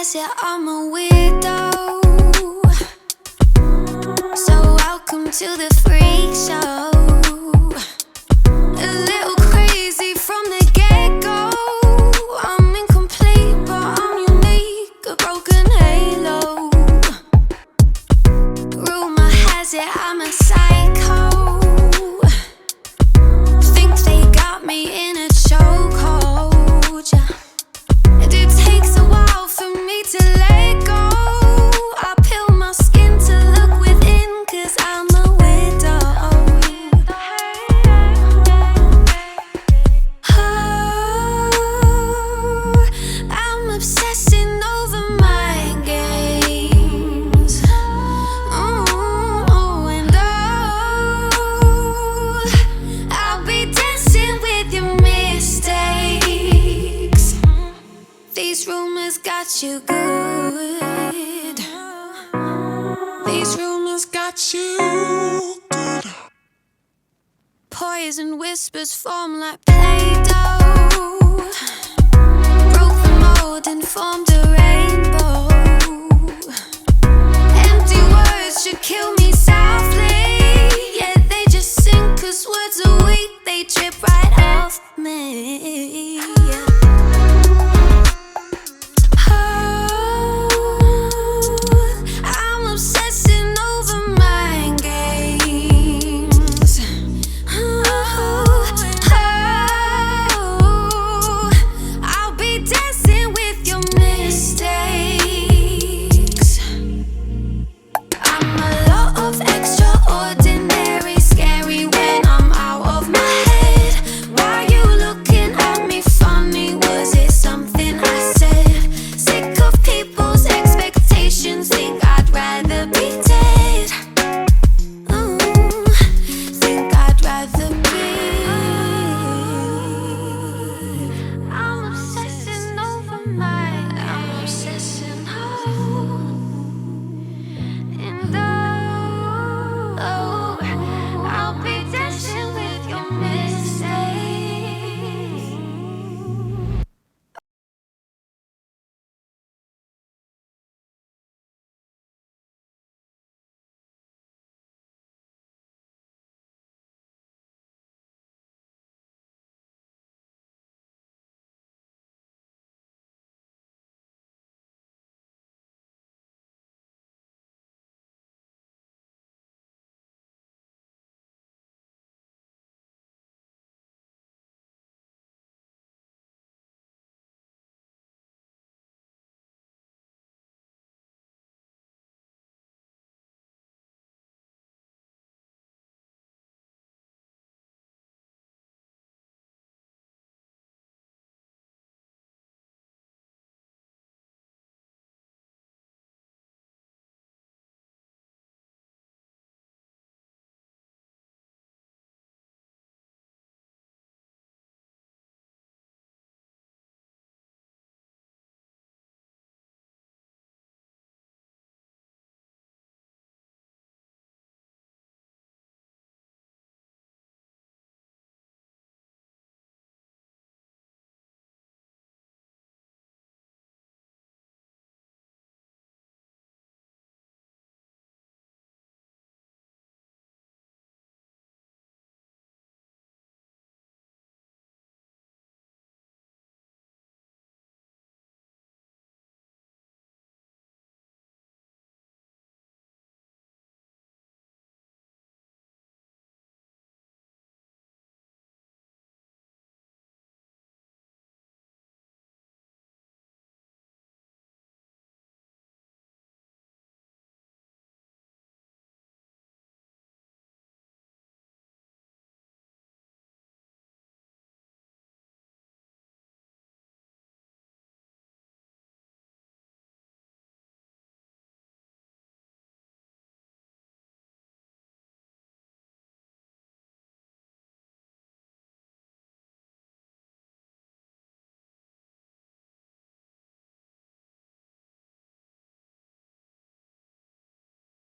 has it I'm a weirdo, so welcome to the freak show. A little crazy from the get-go. I'm incomplete but I'm unique, a broken halo. Rumor has it I'm a psycho. Think they got me in a chokehold, yeah. And it takes a while for me to let go. I peel my skin to look within, 'cause I'm a widow. Oh, I'm obsessing over mind games. Oh, and oh, I'll be dancing with your mistakes. These rumors got you good. These rumors got you good. Poison whispers form like plague.